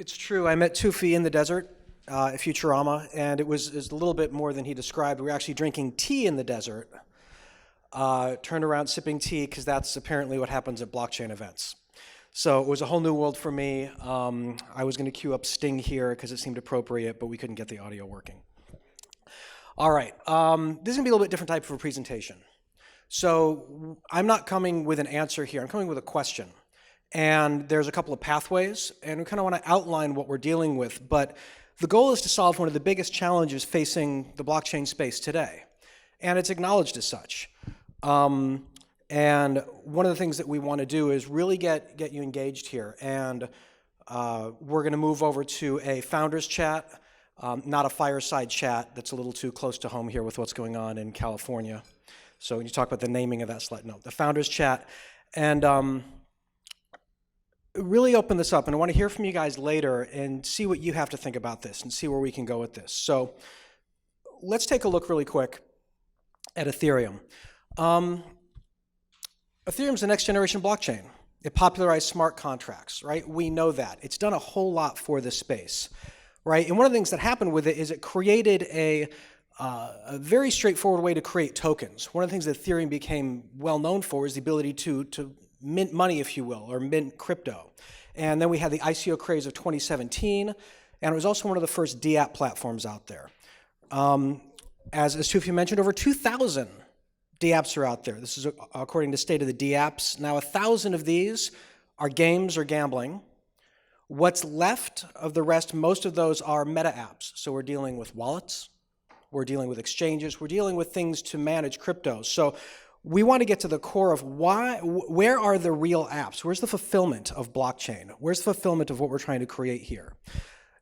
It's true. I met Tufi in the desert at Futurama, and it was a little bit more than he described. We were actually drinking tea in the desert, turned around sipping tea, because that's apparently what happens at blockchain events. So it was a whole new world for me. I was going to queue up Sting here because it seemed appropriate, but we couldn't get the audio working. All right. This is going to be a little bit different type of a presentation. So I'm not coming with an answer here. I'm coming with a question. And there's a couple of pathways, and we kind of want to outline what we're dealing with. But the goal is to solve one of the biggest challenges facing the blockchain space today. And it's acknowledged as such. And one of the things that we want to do is really get you engaged here. And we're going to move over to a founders chat, not a fireside chat. That's a little too close to home here with what's going on in California. So when you talk about the naming of that slide, no, the founders chat. And really open this up, and I want to hear from you guys later and see what you have to think about this and see where we can go with this. So let's take a look really quick at Ethereum. Ethereum's the next generation blockchain. It popularized smart contracts, right? We know that. It's done a whole lot for this space, right? And one of the things that happened with it is it created a very straightforward way to create tokens. One of the things that Ethereum became well known for is the ability to mint money, if you will, or mint crypto. And then we had the ICO craze of 2017, and it was also one of the first DApp platforms out there. As Tufi mentioned, over 2,000 DApps are out there. This is according to State of the DApps. Now, 1,000 of these are games or gambling. What's left of the rest, most of those are meta apps. So we're dealing with wallets, we're dealing with exchanges, we're dealing with things to manage crypto. So we want to get to the core of where are the real apps? Where's the fulfillment of blockchain? Where's the fulfillment of what we're trying to create here?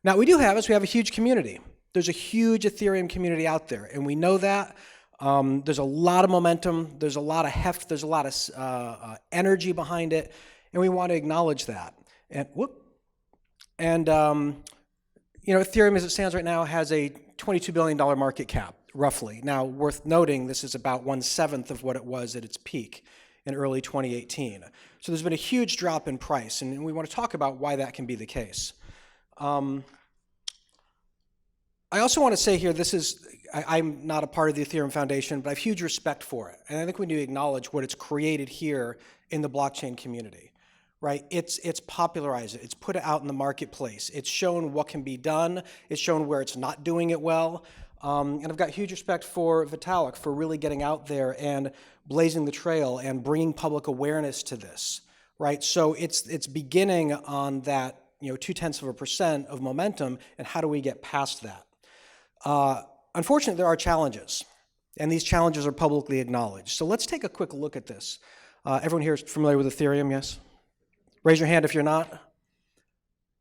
Now, what we do have is we have a huge community. There's a huge Ethereum community out there, and we know that. There's a lot of momentum, there's a lot of heft, there's a lot of energy behind it, and we want to acknowledge that. And you know, Ethereum as it stands right now has a $22 billion market cap, roughly. Now, worth noting, this is about 1/7 of what it was at its peak in early 2018. So there's been a huge drop in price, and we want to talk about why that can be the case. I also want to say here, I'm not a part of the Ethereum Foundation, but I have huge respect for it. And I think we need to acknowledge what it's created here in the blockchain community, right? It's popularized it, it's put it out in the marketplace. It's shown what can be done. It's shown where it's not doing it well. And I've got huge respect for Vitalik for really getting out there and blazing the trail and bringing public awareness to this, right? So it's beginning on that 0.2% of momentum, and how do we get past that? Unfortunately, there are challenges, and these challenges are publicly acknowledged. So let's take a quick look at this. Everyone here is familiar with Ethereum, yes? Raise your hand if you're not.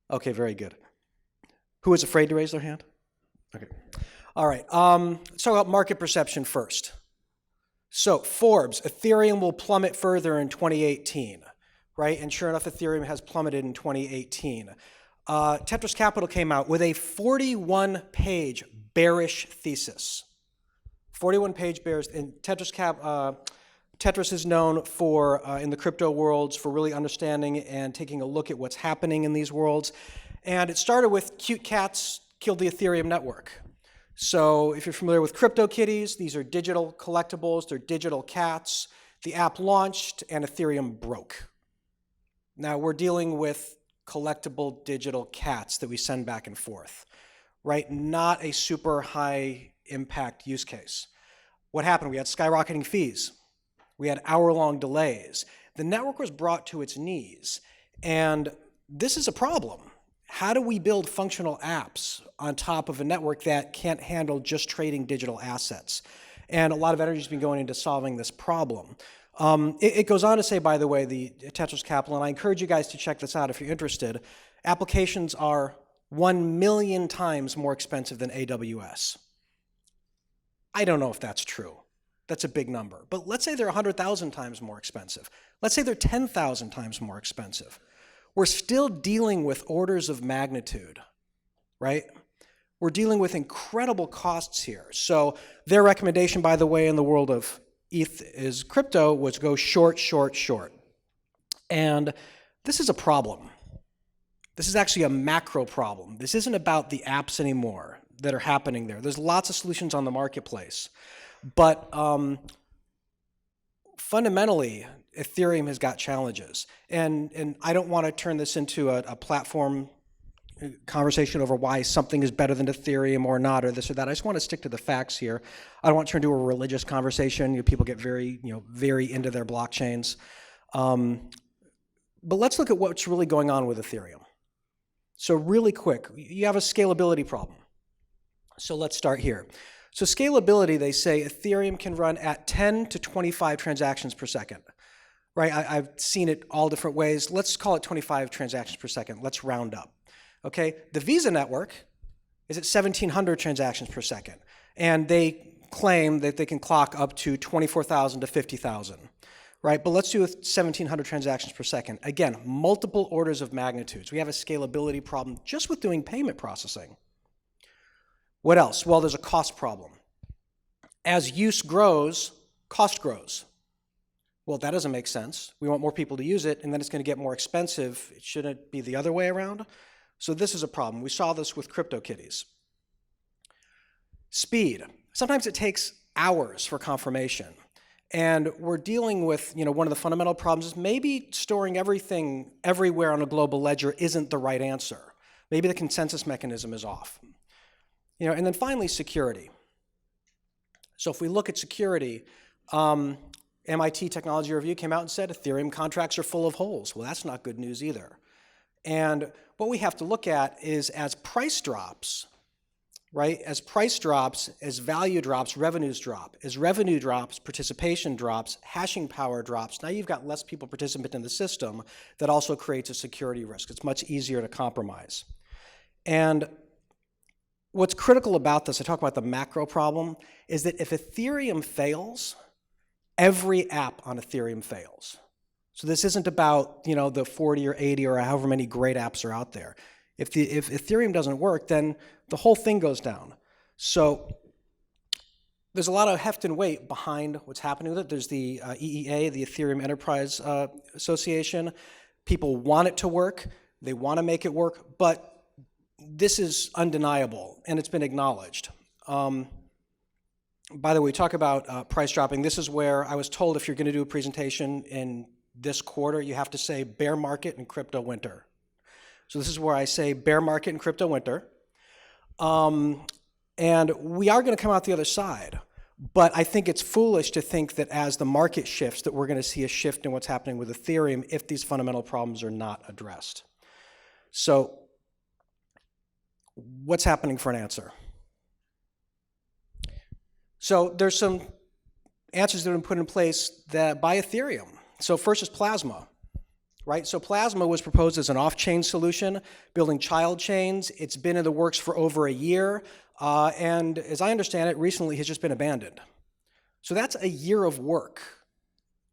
Okay, very good. Who is afraid to raise their hand? Okay. All right, let's talk about market perception first. So Forbes, Ethereum will plummet further in 2018, right? And sure enough, Ethereum has plummeted in 2018. Tetris Capital came out with a 41-page bearish thesis. 41-page bearish, and Tetris is known for, in the crypto worlds, for really understanding and taking a look at what's happening in these worlds. And it started with cute cats killed the Ethereum network. So if you're familiar with CryptoKitties, these are digital collectibles, they're digital cats. The app launched and Ethereum broke. Now we're dealing with collectible digital cats that we send back and forth, right? Not a super high impact use case. What happened? We had skyrocketing fees. We had hour-long delays. The network was brought to its knees, and this is a problem. How do we build functional apps on top of a network that can't handle just trading digital assets? And a lot of energy has been going into solving this problem. It goes on to say, by the way, the Tetris Capital, and I encourage you guys to check this out if you're interested, applications are 1 million times more expensive than AWS. I don't know if that's true. That's a big number. But let's say they're 100,000 times more expensive. Let's say they're 10,000 times more expensive. We're still dealing with orders of magnitude, right? We're dealing with incredible costs here. So their recommendation, by the way, in the world of ETH is crypto, was go short, short, short. And this is a problem. This is actually a macro problem. This isn't about the apps anymore that are happening there. There's lots of solutions on the marketplace. But fundamentally, Ethereum has got challenges. And I don't want to turn this into a platform conversation over why something is better than Ethereum or not, or this or that. I just want to stick to the facts here. I don't want to turn into a religious conversation. People get very into their blockchains. But let's look at what's really going on with Ethereum. So really quick, you have a scalability problem. So let's start here. So scalability, they say Ethereum can run at 10 to 25 transactions per second, right? I've seen it all different ways. Let's call it 25 transactions per second. Let's round up, okay? The Visa network is at 1,700 transactions per second, and they claim that they can clock up to 24,000 to 50,000. Right, but let's do 1,700 transactions per second. Again, multiple orders of magnitudes. We have a scalability problem just with doing payment processing. What else? Well, there's a cost problem. As use grows, cost grows. Well, that doesn't make sense. We want more people to use it, and then it's going to get more expensive. Shouldn't it be the other way around? So this is a problem. We saw this with CryptoKitties. Speed. Sometimes it takes hours for confirmation. And we're dealing with, one of the fundamental problems is maybe storing everything everywhere on a global ledger isn't the right answer. Maybe the consensus mechanism is off. And then finally, security. So if we look at security, MIT Technology Review came out and said Ethereum contracts are full of holes. Well, that's not good news either. And what we have to look at is as price drops, right? As price drops, as value drops, revenues drop. As revenue drops, participation drops, hashing power drops. Now you've got less people participant in the system. That also creates a security risk. It's much easier to compromise. And what's critical about this, I talk about the macro problem, is that if Ethereum fails, every app on Ethereum fails. So this isn't about, the 40 or 80 or however many great apps are out there. If Ethereum doesn't work, then the whole thing goes down. So there's a lot of heft and weight behind what's happening with it. There's the EEA, the Ethereum Enterprise Association. People want it to work. They want to make it work, but this is undeniable, and it's been acknowledged. By the way, we talk about price dropping. This is where I was told if you're going to do a presentation in this quarter, you have to say bear market and crypto winter. So this is where I say bear market and crypto winter. And we are going to come out the other side. But I think it's foolish to think that as the market shifts that we're going to see a shift in what's happening with Ethereum if these fundamental problems are not addressed. So what's happening for an answer? So there's some answers that have been put in place by Ethereum. So first is Plasma. Right? So Plasma was proposed as an off-chain solution, building child chains. It's been in the works for over a year, and as I understand it, recently has just been abandoned. So that's a year of work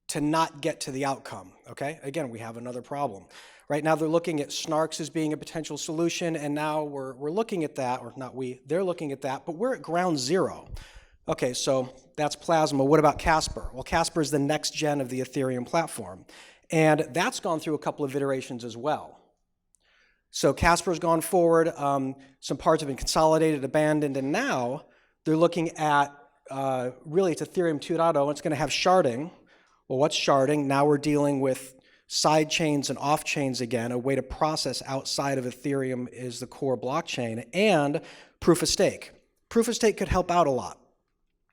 to not get to the outcome, okay? Again, we have another problem. Right now they're looking at snarks as being a potential solution, and now we're looking at that, or not we, they're looking at that, but we're at ground zero. Okay, so that's Plasma. What about Casper? Well, Casper is the next gen of the Ethereum platform. And that's gone through a couple of iterations as well. So Casper's gone forward, some parts have been consolidated, abandoned, and now they're looking at, really it's Ethereum 2.0, it's going to have sharding. Well, what's sharding? Now we're dealing with side chains and off chains again. A way to process outside of Ethereum is the core blockchain, and proof of stake. Proof of stake could help out a lot,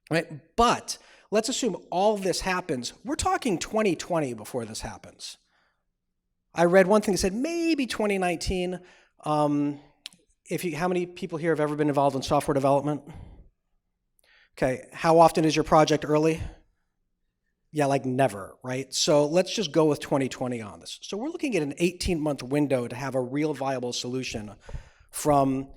right? But let's assume all this happens. We're talking 2020 before this happens. I read one thing that said maybe 2019. How many people here have ever been involved in software development? Okay, how often is your project early? Yeah, like never, right? So let's just go with 2020 on this. So we're looking at an 18-month window to have a real viable solution from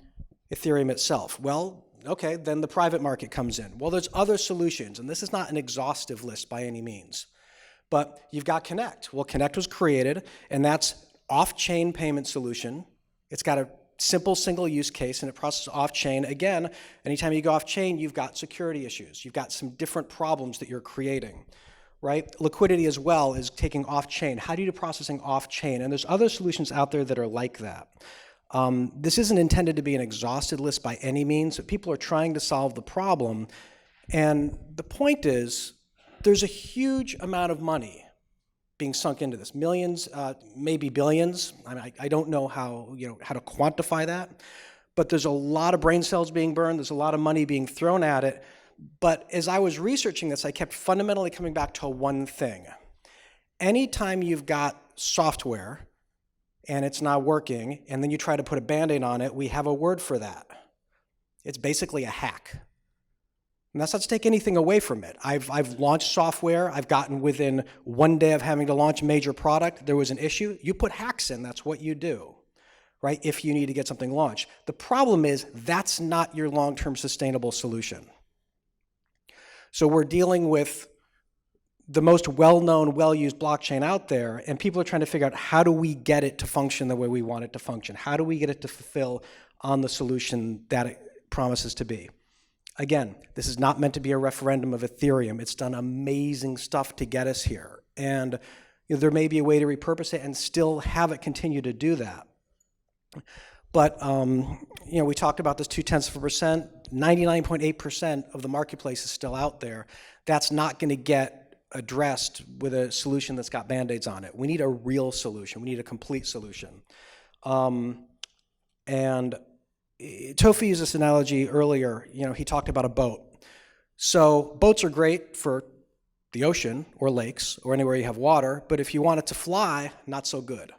Ethereum itself. Well, okay, then the private market comes in. Well, there's other solutions, and this is not an exhaustive list by any means. But you've got Connect. Well, Connect was created, and that's off-chain payment solution. It's got a simple single use case, and it processes off-chain. Again, anytime you go off-chain, you've got security issues. You've got some different problems that you're creating. right? Liquidity as well is taking off-chain. How do you do processing off-chain? And there's other solutions out there that are like that. This isn't intended to be an exhausted list by any means. People are trying to solve the problem. And the point is, there's a huge amount of money being sunk into this. Millions, maybe billions. I don't know how to quantify that. But there's a lot of brain cells being burned. There's a lot of money being thrown at it. But as I was researching this, I kept fundamentally coming back to one thing. Anytime you've got software and it's not working, and then you try to put a Band-Aid on it, we have a word for that. It's basically a hack. And that's not to take anything away from it. I've launched software. I've gotten within 1 day of having to launch a major product. There was an issue. You put hacks in. That's what you do, right, if you need to get something launched. The problem is that's not your long-term sustainable solution. So we're dealing with the most well-known, well-used blockchain out there, and people are trying to figure out how do we get it to function the way we want it to function? How do we get it to fulfill on the solution that it promises to be? Again, this is not meant to be a referendum of Ethereum. It's done amazing stuff to get us here. And there may be a way to repurpose it and still have it continue to do that. But we talked about this 0.2%. 99.8% of the marketplace is still out there. That's not going to get addressed with a solution that's got Band-Aids on it. We need a real solution. We need a complete solution. And Tofi used this analogy earlier. He talked about a boat. So boats are great for the ocean or lakes or anywhere you have water, but if you want it to fly, not so good.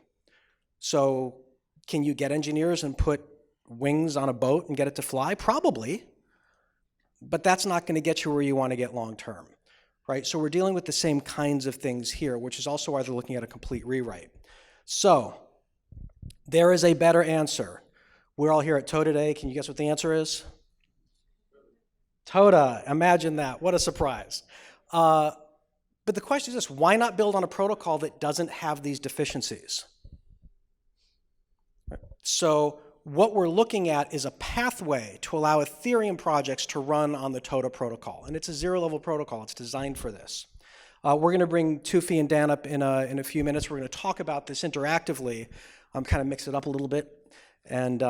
So can you get engineers and put wings on a boat and get it to fly? Probably, but that's not going to get you where you want to get long term, right? So we're dealing with the same kinds of things here, which is also why they're looking at a complete rewrite. So there is a better answer. We're all here at Toda.Day. Can you guess what the answer is? Toda. Imagine that. What a surprise. But the question is this: why not build on a protocol that doesn't have these deficiencies? So what we're looking at is a pathway to allow Ethereum projects to run on the Toda protocol. And it's a zero-level protocol. It's designed for this. We're going to bring Tufi and Dan up in a few minutes. We're going to talk about this interactively, kind of mix it up a little bit. And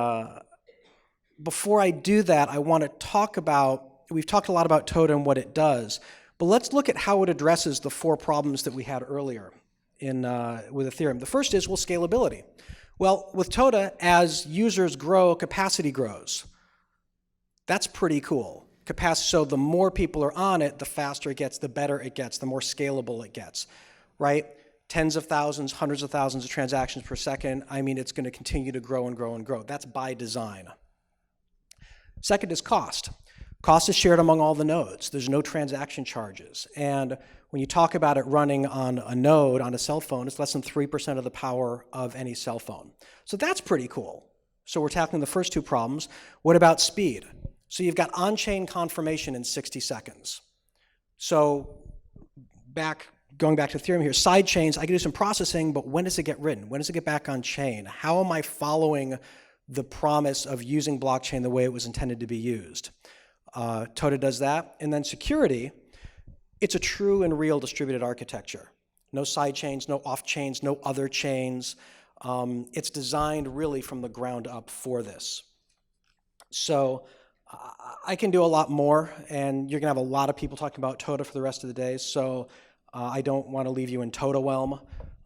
before I do that, I want to talk about, we've talked a lot about Toda and what it does, but let's look at how it addresses the 4 problems that we had earlier with Ethereum. The first is, scalability. Well, with Toda, as users grow, capacity grows. That's pretty cool. So the more people are on it, the faster it gets, the better it gets, the more scalable it gets, right? Tens of thousands, hundreds of thousands of transactions per second. I mean, it's going to continue to grow and grow and grow. That's by design. Second is cost. Cost is shared among all the nodes. There's no transaction charges. And when you talk about it running on a node, on a cell phone, it's less than 3% of the power of any cell phone. So that's pretty cool. So we're tackling the first 2 problems. What about speed? So you've got on-chain confirmation in 60 seconds. So going back to Ethereum here, side chains, I can do some processing, but when does it get written? When does it get back on chain? How am I following the promise of using blockchain the way it was intended to be used? Toda does that. And then security, it's a true and real distributed architecture. No side chains, no off chains, no other chains. It's designed really from the ground up for this. So I can do a lot more, and you're going to have a lot of people talking about Toda for the rest of the day. So I don't want to leave you in Toda-whelm.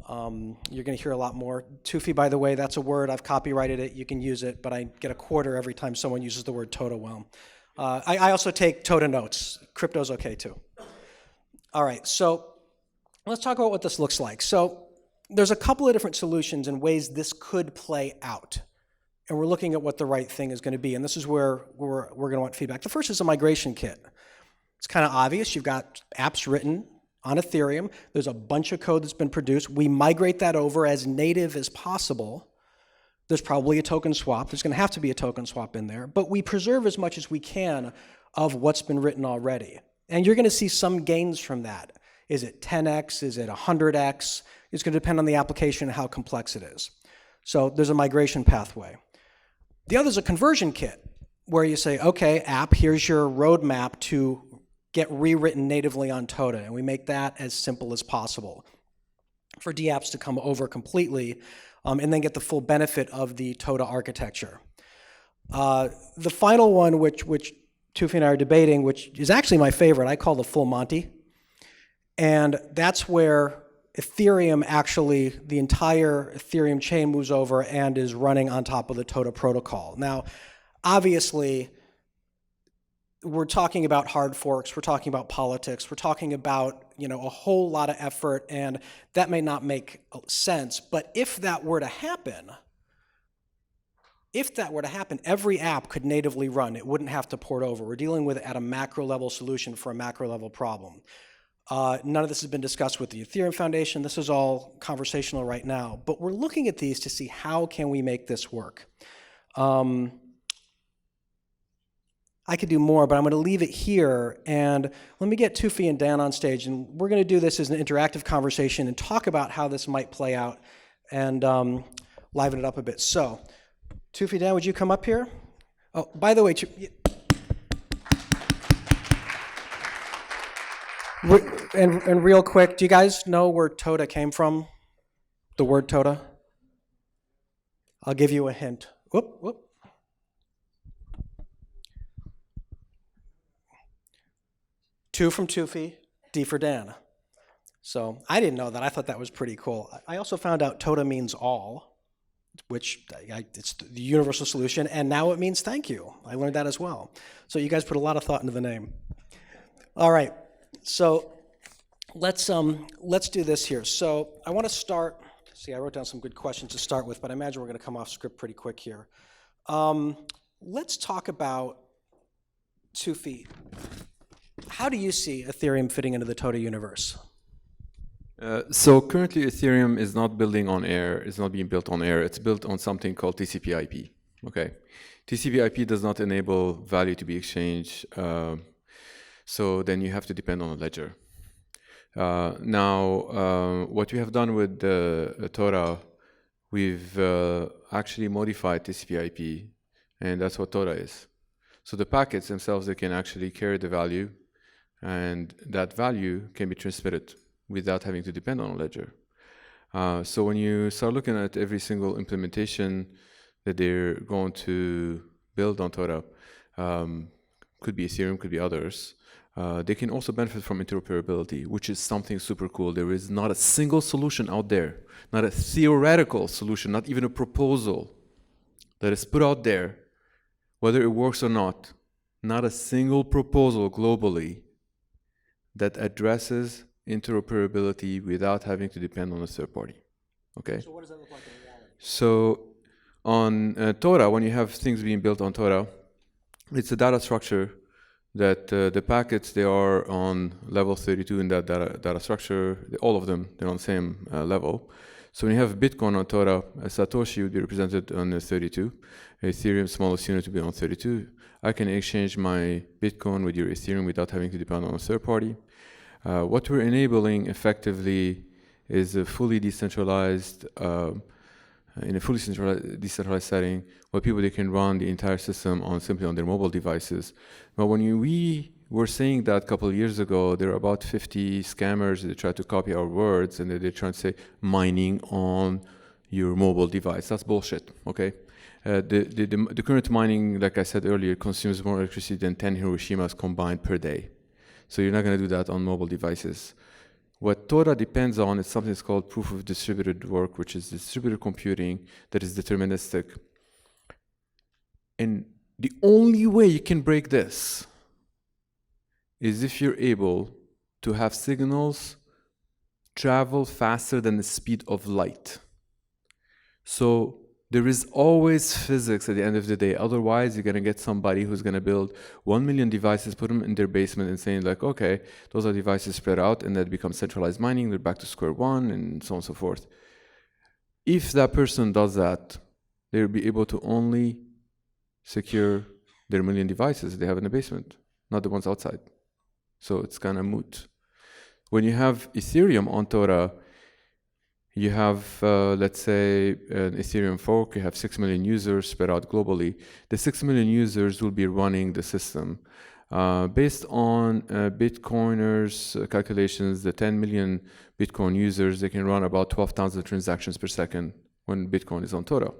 You're going to hear a lot more. Tufi, by the way, that's a word. I've copyrighted it. You can use it, but I get a quarter every time someone uses the word Toda-whelm. I also take Toda notes. Crypto's okay, too. All right, so let's talk about what this looks like. So there's a couple of different solutions and ways this could play out. And we're looking at what the right thing is going to be. And this is where we're going to want feedback. The first is a migration kit. It's kind of obvious. You've got apps written on Ethereum. There's a bunch of code that's been produced. We migrate that over as native as possible. There's probably a token swap. There's going to have to be a token swap in there. But we preserve as much as we can of what's been written already. And you're going to see some gains from that. Is it 10x? Is it 100x? It's going to depend on the application and how complex it is. So there's a migration pathway. The other is a conversion kit, where you say, okay, app, here's your roadmap to get rewritten natively on Toda, and we make that as simple as possible for dApps to come over completely and then get the full benefit of the Toda architecture. The final one, which Tufi and I are debating, which is actually my favorite, I call the full Monty. And that's where Ethereum actually, the entire Ethereum chain moves over and is running on top of the Toda protocol. Now, obviously, we're talking about hard forks, we're talking about politics, we're talking about, a whole lot of effort, and that may not make sense. But if that were to happen, every app could natively run. It wouldn't have to port over. We're dealing with it at a macro level solution for a macro level problem. None of this has been discussed with the Ethereum Foundation. This is all conversational right now. But we're looking at these to see how can we make this work. I could do more, but I'm going to leave it here. And let me get Tufi and Dan on stage. And we're going to do this as an interactive conversation and talk about how this might play out and liven it up a bit. So, Tufi, Dan, would you come up here? Oh, by the way, and real quick, do you guys know where Toda came from? The word Toda? I'll give you a hint. Whoop. Two from Tufi, D for Dan. So I didn't know that. I thought that was pretty cool. I also found out Toda means all, which it's the universal solution, and now it means thank you. I learned that as well. So you guys put a lot of thought into the name. All right, so let's do this here. So I want to start. See, I wrote down some good questions to start with, but I imagine we're going to come off script pretty quick here. Let's talk about Tufi. How do you see Ethereum fitting into the Toda universe? So currently Ethereum is not building on air, it's not being built on air, it's built on something called TCP/IP, okay? TCP/IP does not enable value to be exchanged, so then you have to depend on a ledger. Now, what we have done with Toda, we've actually modified TCP/IP, and that's what Toda is. So the packets themselves, they can actually carry the value, and that value can be transmitted without having to depend on a ledger. So when you start looking at every single implementation that they're going to build on Toda, could be Ethereum, could be others, they can also benefit from interoperability, which is something super cool. There is not a single solution out there, not a theoretical solution, not even a proposal that is put out there, whether it works or not a single proposal globally that addresses interoperability without having to depend on a third party, okay? So what does that look like in reality? So on Toda, when you have things being built on Toda, it's a data structure that the packets, they are on level 32 in that data structure. All of them, they're on the same level. So when you have Bitcoin on Toda, Satoshi would be represented on the 32. Ethereum, smallest unit, would be on 32. I can exchange my Bitcoin with your Ethereum without having to depend on a third party. What we're enabling effectively is a fully decentralized, in a fully decentralized setting, where people, they can run the entire system simply on their mobile devices. But when we were saying that a couple of years ago, there are about 50 scammers that try to copy our words, and they're trying to say mining on your mobile device. That's bullshit, okay? The current mining, like I said earlier, consumes more electricity than 10 Hiroshimas combined per day. So you're not going to do that on mobile devices. What Toda depends on is something that's called proof of distributed work, which is distributed computing that is deterministic. And the only way you can break this is if you're able to have signals travel faster than the speed of light. So there is always physics at the end of the day. Otherwise, you're going to get somebody who's going to build 1 million devices, put them in their basement and saying like, okay, those are devices spread out, and that becomes centralized mining. They're back to square one, and so on and so forth. If that person does that, they'll be able to only secure their 1 million devices they have in the basement, not the ones outside. So it's kind of moot. When you have Ethereum on Toda, you have, let's say, an Ethereum fork, you have 6 million users spread out globally. The 6 million users will be running the system. Based on Bitcoiners' calculations, the 10 million Bitcoin users, they can run about 12,000 transactions per second when Bitcoin is on Toda.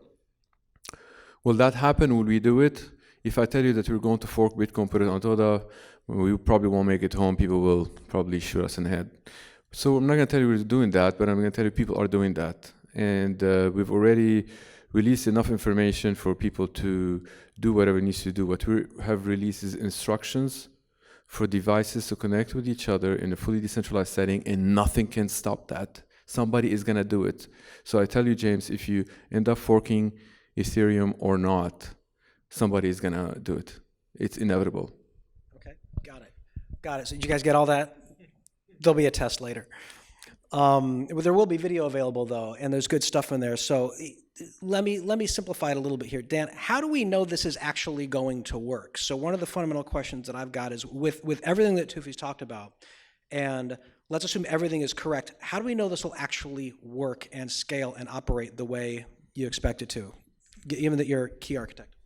Will that happen? Will we do it? If I tell you that we're going to fork Bitcoin, put it on Toda, we probably won't make it home. People will probably shoot us in the head. So I'm not going to tell you we're doing that, but I'm going to tell you people are doing that. And we've already released enough information for people to do whatever it needs to do. What we have released is instructions for devices to connect with each other in a fully decentralized setting, and nothing can stop that. Somebody is going to do it. So I tell you, James, if you end up forking Ethereum or not, somebody is going to do it. It's inevitable. Okay, got it. Got it. So did you guys get all that? There'll be a test later. There will be video available though, and there's good stuff in there. So let me simplify it a little bit here. Dan, how do we know this is actually going to work? So one of the fundamental questions that I've got is with everything that Tufi's talked about, and let's assume everything is correct, how do we know this will actually work and scale and operate the way you expect it to, given that you're a key architect?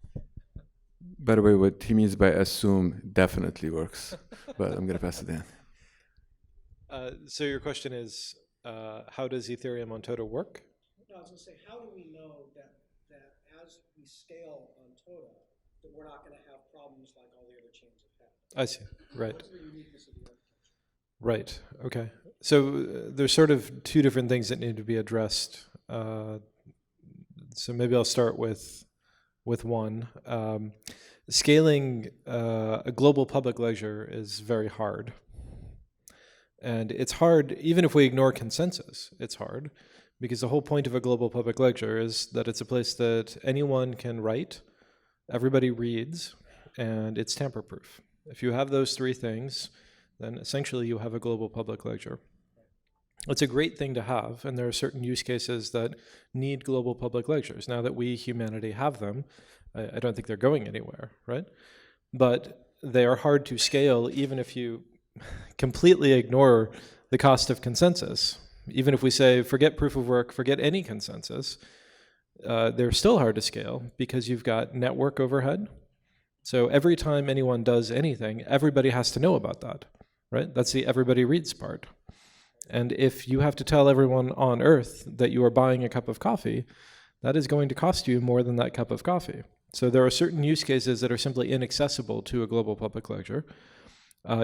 By the way, what he means by assume definitely works, but I'm going to pass it down. So your question is, how does Ethereum on Toda work? No, I was going to say, how do we know that as we scale on Toda, that we're not going to have problems like all the other chains have had? I see. Right. What's the uniqueness of the architecture? Right. Okay. So there's sort of two different things that need to be addressed. So maybe I'll start with one. Scaling a global public ledger is very hard. And it's hard, even if we ignore consensus, it's hard, because the whole point of a global public ledger is that it's a place that anyone can write, everybody reads, and it's tamper-proof. If you have those three things, then essentially you have a global public ledger. It's a great thing to have, and there are certain use cases that need global public ledgers. Now that we, humanity, have them, I don't think they're going anywhere, right? But they are hard to scale even if you completely ignore the cost of consensus. Even if we say, forget proof of work, forget any consensus, they're still hard to scale because you've got network overhead. So every time anyone does anything, everybody has to know about that, right? That's the everybody reads part. And if you have to tell everyone on Earth that you are buying a cup of coffee, that is going to cost you more than that cup of coffee. So there are certain use cases that are simply inaccessible to a global public ledger.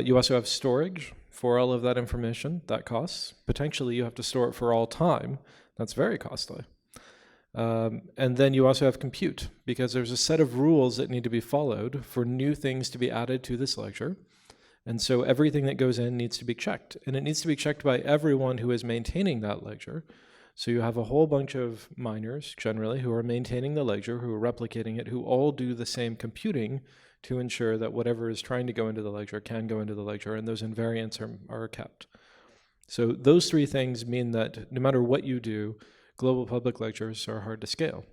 You also have storage for all of that information. That costs. Potentially you have to store it for all time. That's very costly. And then you also have compute, because there's a set of rules that need to be followed for new things to be added to this ledger. And so everything that goes in needs to be checked. And it needs to be checked by everyone who is maintaining that ledger. So you have a whole bunch of miners, generally, who are maintaining the ledger, who are replicating it, who all do the same computing to ensure that whatever is trying to go into the ledger can go into the ledger, and those invariants are kept. So those three things mean that no matter what you do, global public ledgers are hard to scale.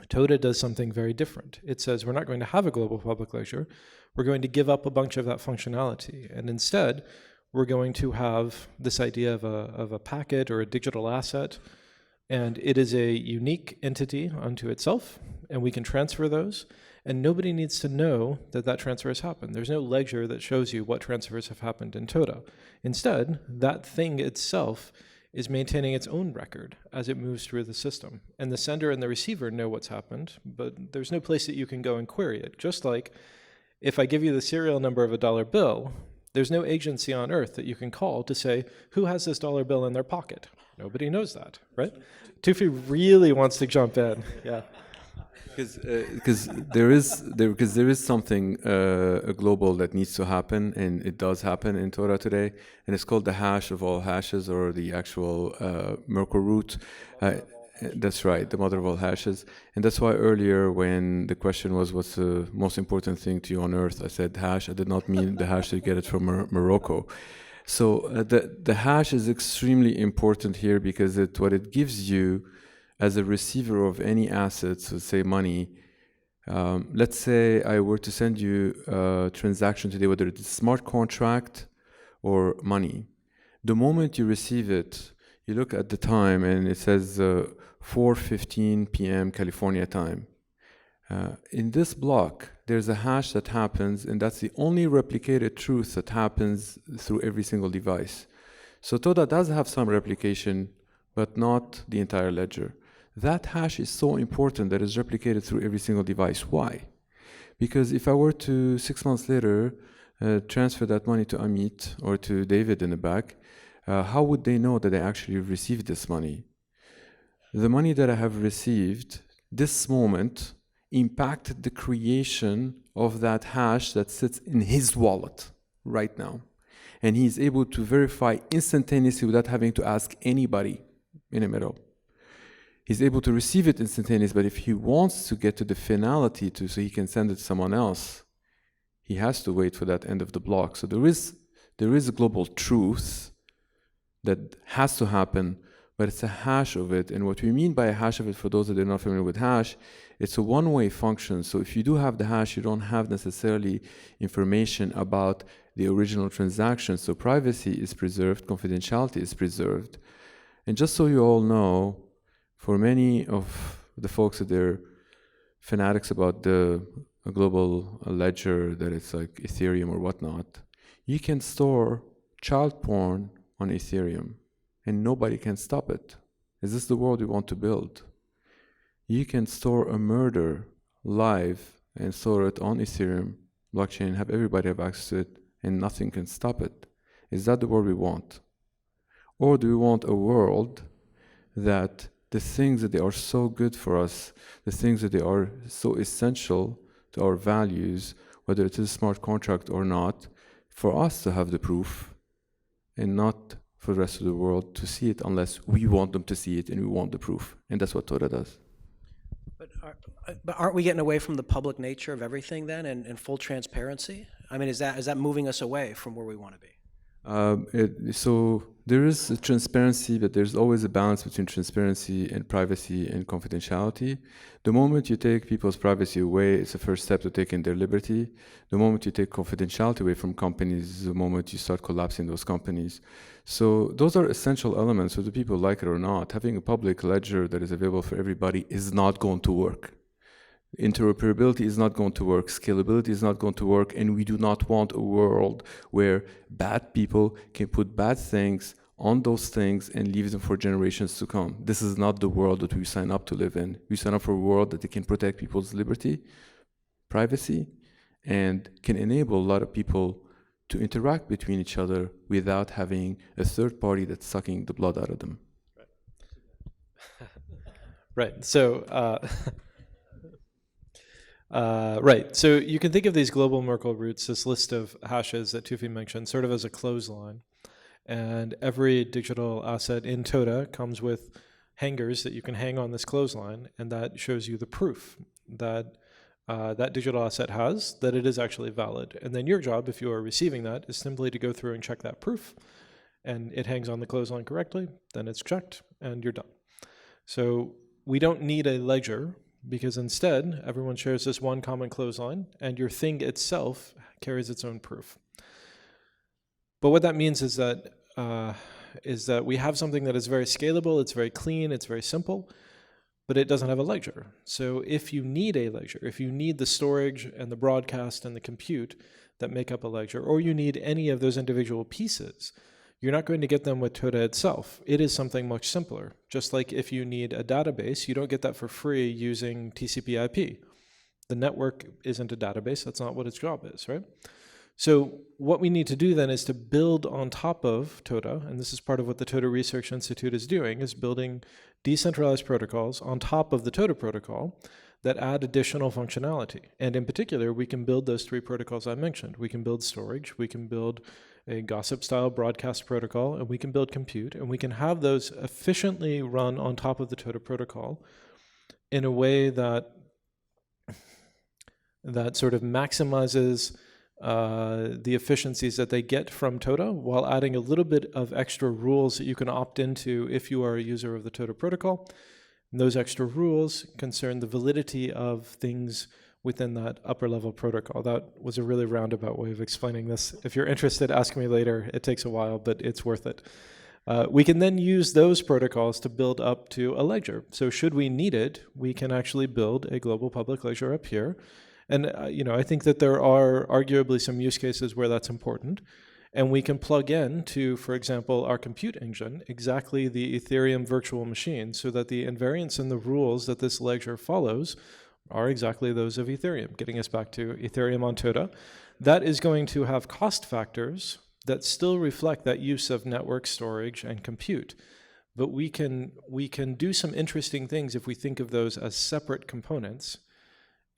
Toda does something very different. It says we're not going to have a global public ledger. We're going to give up a bunch of that functionality, and instead we're going to have this idea of a packet or a digital asset, and it is a unique entity unto itself, and we can transfer those. And nobody needs to know that that transfer has happened. There's no ledger that shows you what transfers have happened in Toda. Instead, that thing itself is maintaining its own record as it moves through the system. And the sender and the receiver know what's happened, but there's no place that you can go and query it. Just like if I give you the serial number of a dollar bill, there's no agency on Earth that you can call to say, who has this dollar bill in their pocket? Nobody knows that, right? Tufi really wants to jump in. Yeah. Because there is something global that needs to happen, and it does happen in Toda today, and it's called the hash of all hashes, or the actual Merkle root. That's right, the mother of all hashes. And that's why earlier when the question was what's the most important thing to you on Earth, I said hash. I did not mean the hash you get it from Morocco. So the hash is extremely important here, because what it gives you as a receiver of any assets, so say money, let's say I were to send you a transaction today, whether it's a smart contract or money. The moment you receive it, you look at the time and it says 4:15 p.m. California time. In this block, there's a hash that happens, and that's the only replicated truth that happens through every single device. So Toda does have some replication, but not the entire ledger. That hash is so important that it's replicated through every single device. Why? Because if I were to, 6 months later, transfer that money to Amit or to David in the back, how would they know that I actually received this money? The money that I have received, this moment, impacted the creation of that hash that sits in his wallet right now. And he's able to verify instantaneously without having to ask anybody in the middle. He's able to receive it instantaneously, but if he wants to get to the finality so he can send it to someone else, he has to wait for that end of the block. So there is a global truth that has to happen, but it's a hash of it. And what we mean by a hash of it, for those that are not familiar with hash, it's a one-way function. So if you do have the hash, you don't have necessarily information about the original transaction. So privacy is preserved, confidentiality is preserved. And just so you all know, for many of the folks that they're fanatics about the global ledger, that it's like Ethereum or whatnot, you can store child porn on Ethereum and nobody can stop it. Is this the world we want to build? You can store a murder live and store it on Ethereum blockchain, have everybody have access to it, and nothing can stop it. Is that the world we want? Or do we want a world that the things that they are so good for us, the things that they are so essential to our values, whether it is a smart contract or not, for us to have the proof and not for the rest of the world to see it unless we want them to see it and we want the proof. And that's what Toda does. But aren't we getting away from the public nature of everything then and full transparency? I mean, is that moving us away from where we want to be? So there is a transparency, but there's always a balance between transparency and privacy and confidentiality. The moment you take people's privacy away, it's the first step to taking their liberty. The moment you take confidentiality away from companies is the moment you start collapsing those companies. So those are essential elements, whether people like it or not. Having a public ledger that is available for everybody is not going to work. Interoperability is not going to work, scalability is not going to work, and we do not want a world where bad people can put bad things on those things and leave them for generations to come. This is not the world that we sign up to live in. We sign up for a world that they can protect people's liberty, privacy, and can enable a lot of people to interact between each other without having a third party that's sucking the blood out of them. Right. So, right. So you can think of these global Merkle roots, this list of hashes that Tufi mentioned, sort of as a clothesline. And every digital asset in Toda comes with hangers that you can hang on this clothesline, and that shows you the proof that that digital asset has, that it is actually valid. And then your job, if you are receiving that, is simply to go through and check that proof. And it hangs on the clothesline correctly, then it's checked, and you're done. So we don't need a ledger, because instead, everyone shares this one common clothesline, and your thing itself carries its own proof. But what that means is that we have something that is very scalable, it's very clean, it's very simple, but it doesn't have a ledger. So if you need a ledger, if you need the storage and the broadcast and the compute that make up a ledger, or you need any of those individual pieces, you're not going to get them with Toda itself. It is something much simpler. Just like if you need a database, you don't get that for free using TCP/IP. The network isn't a database. That's not what its job is, right? So what we need to do then is to build on top of Toda, and this is part of what the Toda Research Institute is doing, is building decentralized protocols on top of the Toda protocol that add additional functionality. And in particular, we can build those three protocols I mentioned. We can build storage, we can build a gossip-style broadcast protocol, and we can build compute, and we can have those efficiently run on top of the Toda protocol in a way that sort of maximizes the efficiencies that they get from Toda, while adding a little bit of extra rules that you can opt into if you are a user of the Toda protocol. And those extra rules concern the validity of things within that upper level protocol. That was a really roundabout way of explaining this. If you're interested, ask me later. It takes a while, but it's worth it. We can then use those protocols to build up to a ledger. So should we need it, we can actually build a global public ledger up here, And I think that there are arguably some use cases where that's important. And we can plug in to, for example, our compute engine, exactly the Ethereum virtual machine, so that the invariants and the rules that this ledger follows are exactly those of Ethereum, getting us back to Ethereum on Toda. That is going to have cost factors that still reflect that use of network storage and compute. But we can do some interesting things if we think of those as separate components.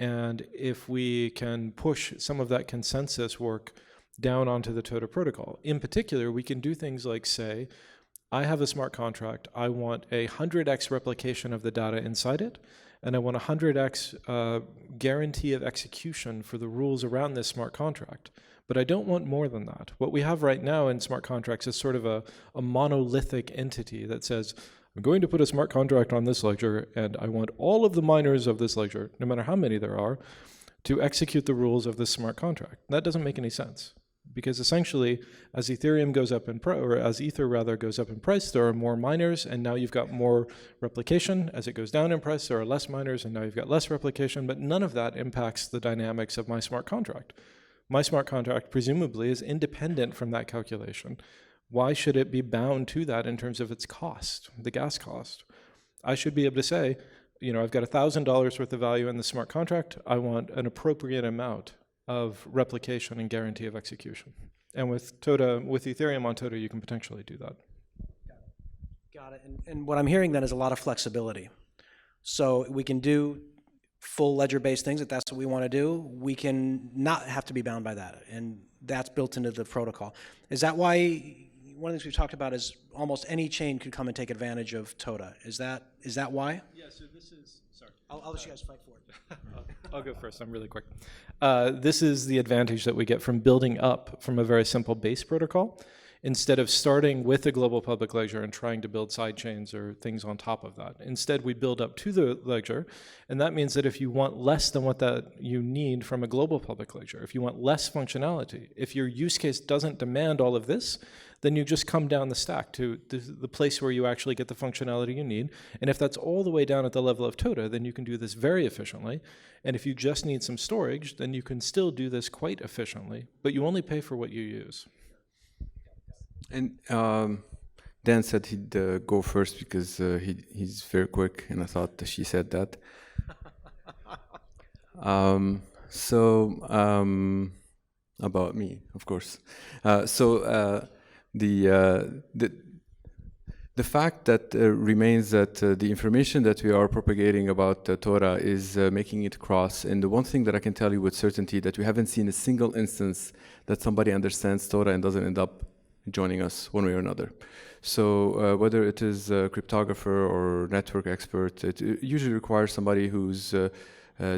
And if we can push some of that consensus work down onto the Toda protocol. In particular, we can do things like say, I have a smart contract. I want a 100x replication of the data inside it, and I want a 100x guarantee of execution for the rules around this smart contract. But I don't want more than that. What we have right now in smart contracts is sort of a monolithic entity that says, I'm going to put a smart contract on this ledger, and I want all of the miners of this ledger, no matter how many there are, to execute the rules of this smart contract. That doesn't make any sense. Because essentially, as Ethereum goes up in price, or as Ether rather goes up in price, there are more miners, and now you've got more replication. As it goes down in price, there are less miners, and now you've got less replication. But none of that impacts the dynamics of my smart contract. My smart contract presumably is independent from that calculation. Why should it be bound to that in terms of its cost, the gas cost? I should be able to say, I've got $1,000 worth of value in the smart contract. I want an appropriate amount of replication and guarantee of execution. And with Ethereum on Toda, you can potentially do that. Got it. And what I'm hearing then is a lot of flexibility. So we can do full ledger-based things if that's what we want to do. We can not have to be bound by that, and that's built into the protocol. Is that why one of the things we've talked about is almost any chain could come and take advantage of Toda? Is that why? Yeah. So this is. Sorry. I'll let you guys fight for it. I'll go first. I'm really quick. This is the advantage that we get from building up from a very simple base protocol, instead of starting with a global public ledger and trying to build side chains or things on top of that. Instead, we build up to the ledger, and that means that if you want less than what that you need from a global public ledger, if you want less functionality, if your use case doesn't demand all of this, then you just come down the stack to the place where you actually get the functionality you need. And if that's all the way down at the level of Toda, then you can do this very efficiently. And if you just need some storage, then you can still do this quite efficiently, but you only pay for what you use. And Dan said he'd go first because he's very quick, and I thought that she said that. About me, of course. The fact that remains that the information that we are propagating about Toda is making it cross. And the one thing that I can tell you with certainty that we haven't seen a single instance that somebody understands Toda and doesn't end up joining us one way or another. So whether it is a cryptographer or network expert, it usually requires somebody who's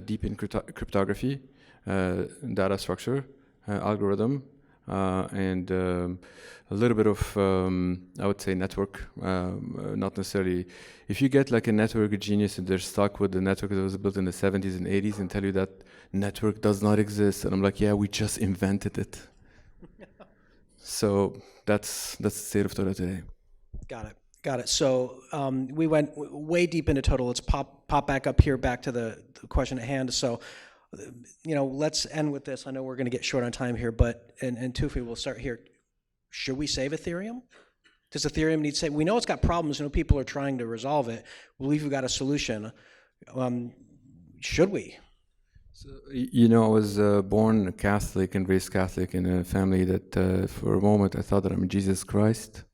deep in cryptography, data structure, algorithm, and a little bit of, I would say, network, not necessarily. If you get like a network genius and they're stuck with the network that was built in the 70s and 80s and tell you that network does not exist, and I'm like, yeah, we just invented it. So that's the state of Toda today. Got it. So we went way deep into Toda. Let's pop back up here, back to the question at hand. So, let's end with this. I know we're going to get short on time here, but and Tufi, we'll start here. Should we save Ethereum? Does Ethereum need saving? We know it's got problems. People are trying to resolve it. We believe we've got a solution. Should we? So, I was born Catholic and raised Catholic in a family that for a moment I thought that I'm Jesus Christ,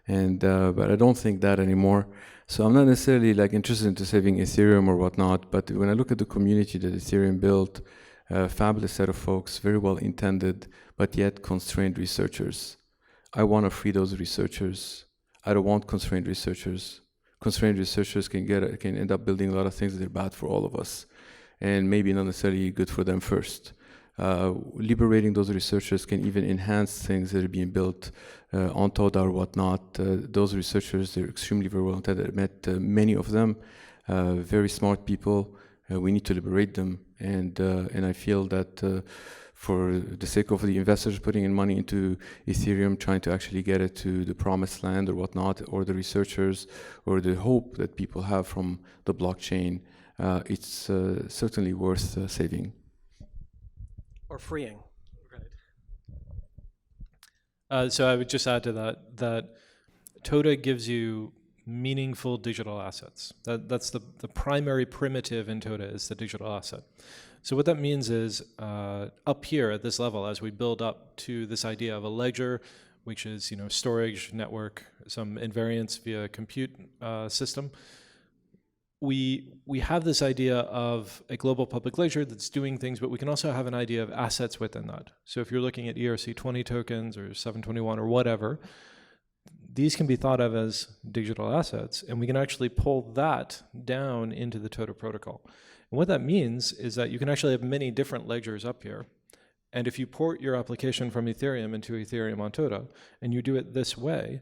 and but I don't think that anymore. So I'm not necessarily interested into saving Ethereum or whatnot, but when I look at the community that Ethereum built, a fabulous set of folks, very well intended, but yet constrained researchers. I want to free those researchers. I don't want constrained researchers. Constrained researchers can end up building a lot of things that are bad for all of us, and maybe not necessarily good for them first. Liberating those researchers can even enhance things that are being built on Toda or whatnot. Those researchers, they're extremely very well intended. I met many of them, very smart people. We need to liberate them, and I feel that for the sake of the investors putting in money into Ethereum, trying to actually get it to the promised land or whatnot, or the researchers, or the hope that people have from the blockchain, it's certainly worth saving. Or freeing. So I would just add to that Toda gives you meaningful digital assets. That's the primary primitive in Toda is the digital asset. So what that means is up here at this level, as we build up to this idea of a ledger, which is storage, network, some invariance via compute system, we have this idea of a global public ledger that's doing things, but we can also have an idea of assets within that. So if you're looking at ERC20 tokens or 721 or whatever, these can be thought of as digital assets, and we can actually pull that down into the Toda protocol. And what that means is that you can actually have many different ledgers up here. And if you port your application from Ethereum into Ethereum on Toda, and you do it this way,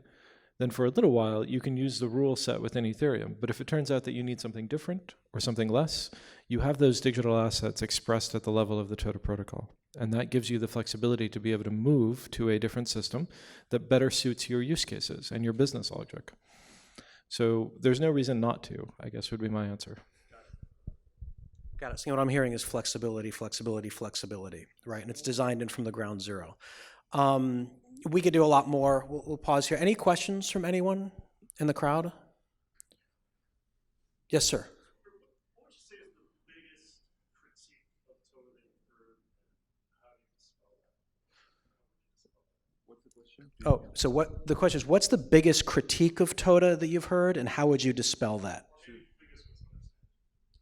then for a little while, you can use the rule set within Ethereum. But if it turns out that you need something different or something less, you have those digital assets expressed at the level of the Toda protocol. And that gives you the flexibility to be able to move to a different system that better suits your use cases and your business logic. So there's no reason not to, I guess would be my answer. Got it. So what I'm hearing is flexibility, flexibility, flexibility, right? And it's designed in from the ground zero. We could do a lot more. We'll pause here. Any questions from anyone in the crowd? Yes, sir. What would you say is the biggest critique of Toda that you've heard, and how do you dispel that? What's the question? Oh, so what the question is, what's the biggest critique of Toda that you've heard, and how would you dispel that?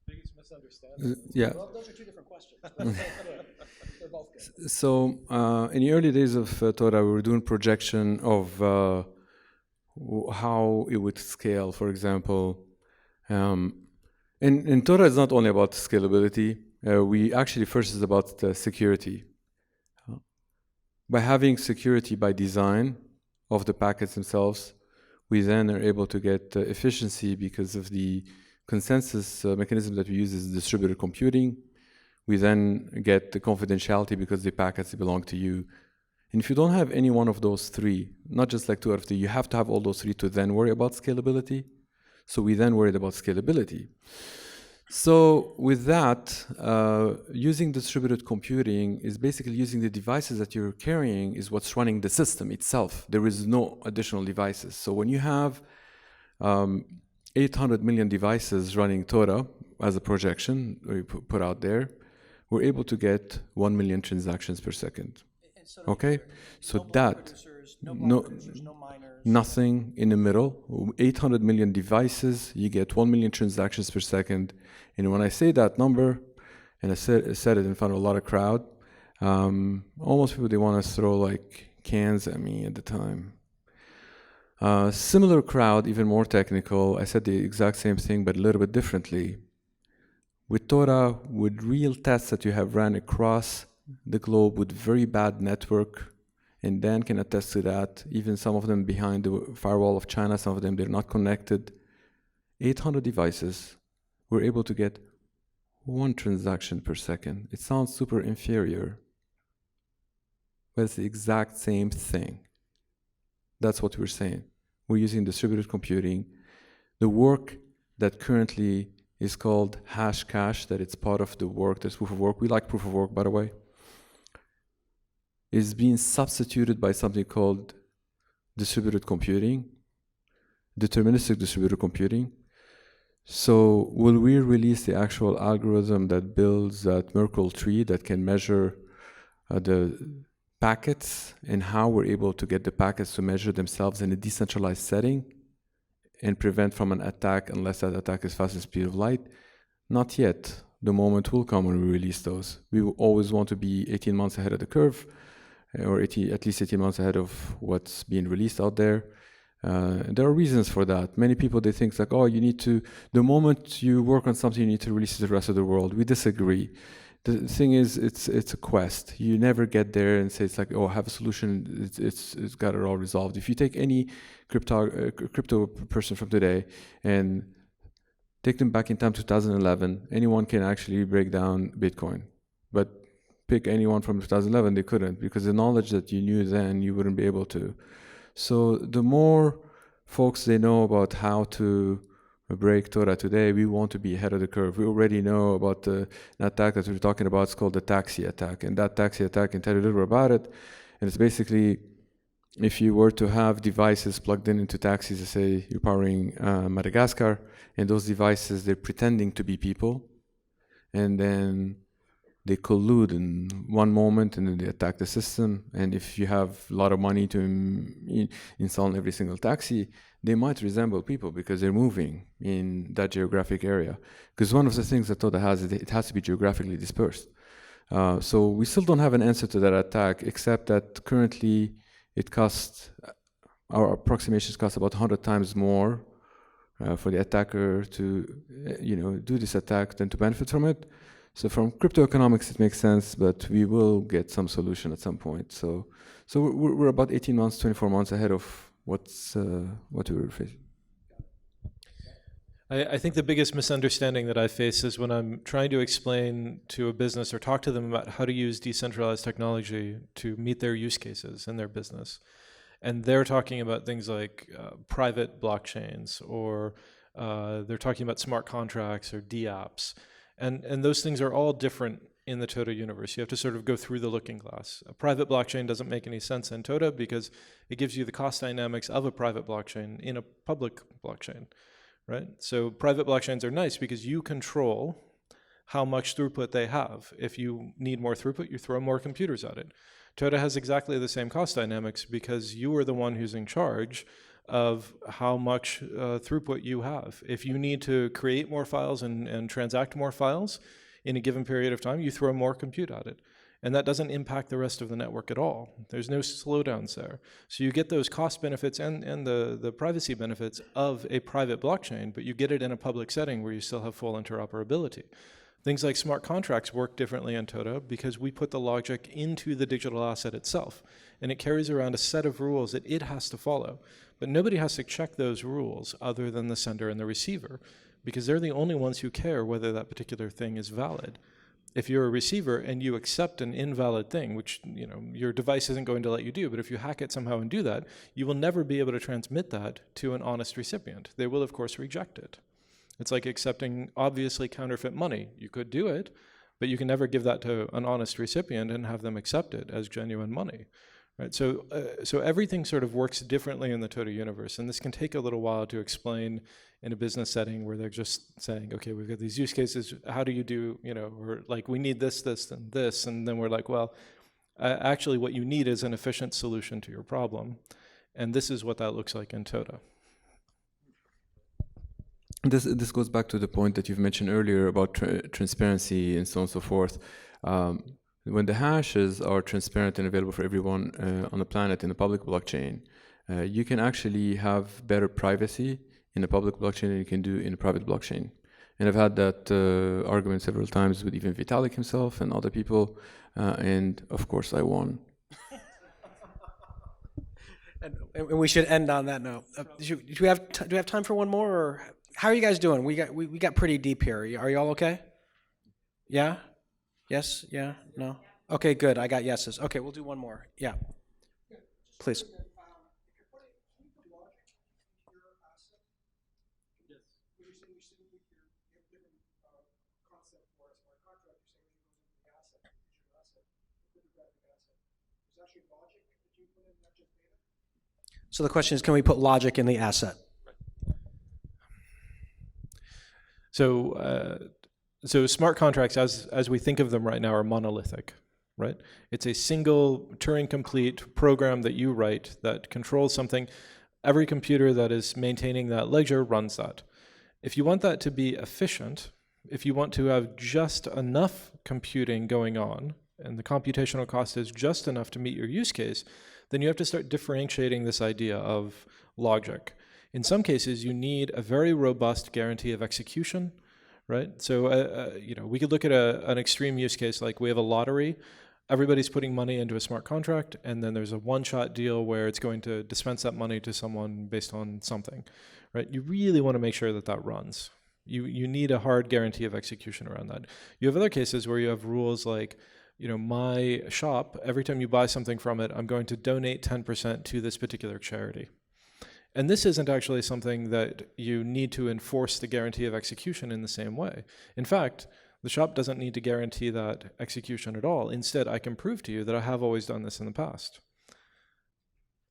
Biggest misunderstanding? Yeah. Well, those are two different questions. They're both good. So in the early days of Toda, we were doing projection of how it would scale, for example. And Toda is not only about scalability. We actually first is about security. By having security by design of the packets themselves, we then are able to get efficiency because of the consensus mechanism that we use is distributed computing. We then get the confidentiality because the packets belong to you. And if you don't have any one of those three, not just like 2 out of 3, you have to have all those three to then worry about scalability. So we then worried about scalability. So with that, using distributed computing is basically using the devices that you're carrying is what's running the system itself. There is no additional devices. So when you have 800 million devices running Toda as a projection we put out there, we're able to get 1 million transactions per second. Okay? So that, no miners. nothing in the middle, 800 million devices, you get 1 million transactions per second. And when I say that number, and I said it in front of a lot of crowd, almost people, they want to throw like cans at me at the time. Similar crowd, even more technical, I said the exact same thing, but a little bit differently. With Toda, with real tests that you have ran across the globe with very bad network, and Dan can attest to that, even some of them behind the firewall of China, some of them, they're not connected. 800 devices, we're able to get 1 transaction per second. It sounds super inferior, but it's the exact same thing. That's what we're saying. We're using distributed computing. The work that currently is called hash cache, that it's part of the work, that's proof of work. We like proof of work, by the way. Is being substituted by something called distributed computing, deterministic distributed computing. So will we release the actual algorithm that builds that Merkle tree that can measure the packets and how we're able to get the packets to measure themselves in a decentralized setting and prevent from an attack unless that attack is fast as speed of light? Not yet. The moment will come when we release those. We will always want to be 18 months ahead of the curve, or at least 18 months ahead of what's being released out there. There are reasons for that. Many people, they think like, oh, you need to, the moment you work on something, you need to release it to the rest of the world. We disagree. The thing is, it's a quest. You never get there and say it's like, oh, I have a solution. It's got it all resolved. If you take any crypto person from today and take them back in time, 2011, anyone can actually break down Bitcoin. But pick anyone from 2011, they couldn't, because the knowledge that you knew then, you wouldn't be able to. So the more folks they know about how to break Toda.Day, we want to be ahead of the curve. We already know about an attack that we're talking about. It's called the taxi attack. And that taxi attack, I can tell you a little about it. And it's basically, if you were to have devices plugged into taxis, let's say you're powering Madagascar, and those devices, they're pretending to be people, and then they collude in one moment and then they attack the system. And if you have a lot of money to install in every single taxi, they might resemble people because they're moving in that geographic area. Because one of the things that Toda has is it has to be geographically dispersed. So we still don't have an answer to that attack, except that currently it costs, our approximations cost about 100 times more for the attacker to do this attack than to benefit from it. So from crypto economics, it makes sense, but we will get some solution at some point. So we're about 18 months, 24 months ahead of what we were facing. I think the biggest misunderstanding that I face is when I'm trying to explain to a business or talk to them about how to use decentralized technology to meet their use cases in their business. And they're talking about things like private blockchains, or they're talking about smart contracts or DApps. And those things are all different in the Toda universe. You have to sort of go through the looking glass. A private blockchain doesn't make any sense in Toda because it gives you the cost dynamics of a private blockchain in a public blockchain, right? So private blockchains are nice because you control how much throughput they have. If you need more throughput, you throw more computers at it. Toda has exactly the same cost dynamics because you are the one who's in charge of how much throughput you have. If you need to create more files and transact more files in a given period of time, you throw more compute at it. And that doesn't impact the rest of the network at all. There's no slowdowns there. So you get those cost benefits and the privacy benefits of a private blockchain, but you get it in a public setting where you still have full interoperability. Things like smart contracts work differently in Toda because we put the logic into the digital asset itself, and it carries around a set of rules that it has to follow. But nobody has to check those rules other than the sender and the receiver, because they're the only ones who care whether that particular thing is valid. If you're a receiver and you accept an invalid thing, which your device isn't going to let you do, but if you hack it somehow and do that, you will never be able to transmit that to an honest recipient. They will, of course, reject it. It's like accepting obviously counterfeit money. You could do it, but you can never give that to an honest recipient and have them accept it as genuine money. Right? So everything sort of works differently in the Toda universe, and this can take a little while to explain in a business setting where they're just saying, okay, we've got these use cases, how do you do, we're like, we need this, this, and this, and then we're like, well, actually what you need is an efficient solution to your problem, and this is what that looks like in Toda. This goes back to the point that you've mentioned earlier about transparency and so on and so forth. When the hashes are transparent and available for everyone on the planet in the public blockchain, you can actually have better privacy in a public blockchain than you can do in a private blockchain. And I've had that argument several times with even Vitalik himself and other people, and of course I won. And we should end on that note. Do we have time for one more, or how are you guys doing? We got pretty deep here. Are you all okay? Yeah? Yes? Yeah? No? Okay, good. I got yeses. Okay, we'll do one more. Yeah. Please. So the question is, can we put logic in the asset? So smart contracts, as we think of them right now, are monolithic, right? It's a single Turing-complete program that you write that controls something. Every computer that is maintaining that ledger runs that. If you want that to be efficient, if you want to have just enough computing going on, and the computational cost is just enough to meet your use case, then you have to start differentiating this idea of logic. In some cases, you need a very robust guarantee of execution, right? So, we could look at an extreme use case, like we have a lottery. Everybody's putting money into a smart contract, and then there's a one-shot deal where it's going to dispense that money to someone based on something, right? You really want to make sure that that runs. You need a hard guarantee of execution around that. You have other cases where you have rules like, my shop, every time you buy something from it, I'm going to donate 10% to this particular charity. And this isn't actually something that you need to enforce the guarantee of execution in the same way. In fact, the shop doesn't need to guarantee that execution at all. Instead, I can prove to you that I have always done this in the past.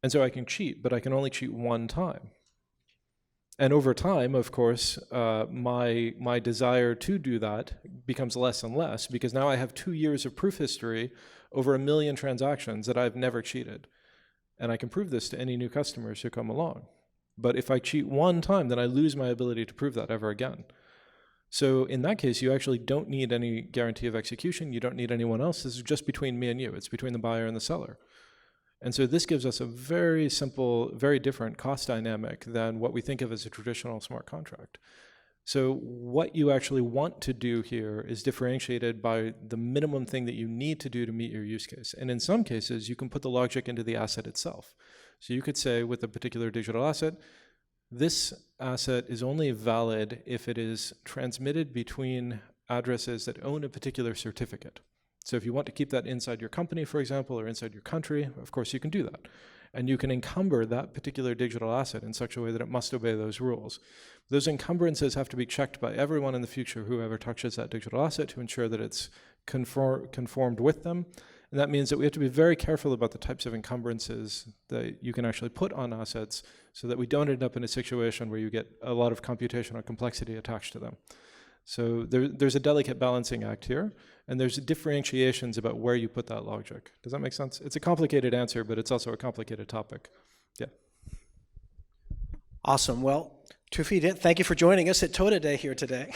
And so I can cheat, but I can only cheat one time. And over time, of course, my desire to do that becomes less and less, because now I have 2 years of proof history over 1 million transactions that I've never cheated. And I can prove this to any new customers who come along. But if I cheat one time, then I lose my ability to prove that ever again. So in that case, you actually don't need any guarantee of execution. You don't need anyone else. This is just between me and you. It's between the buyer and the seller. And so this gives us a very simple, very different cost dynamic than what we think of as a traditional smart contract. So what you actually want to do here is differentiated by the minimum thing that you need to do to meet your use case. And in some cases, you can put the logic into the asset itself. So you could say with a particular digital asset, this asset is only valid if it is transmitted between addresses that own a particular certificate. So if you want to keep that inside your company, for example, or inside your country, of course you can do that. And you can encumber that particular digital asset in such a way that it must obey those rules. Those encumbrances have to be checked by everyone in the future, whoever touches that digital asset, to ensure that it's conformed with them. And that means that we have to be very careful about the types of encumbrances that you can actually put on assets so that we don't end up in a situation where you get a lot of computational complexity attached to them. So there's a delicate balancing act here, and there's differentiations about where you put that logic. Does that make sense? It's a complicated answer, but it's also a complicated topic. Yeah. Awesome. Well, Tufi, thank you for joining us at Toda.Day here today.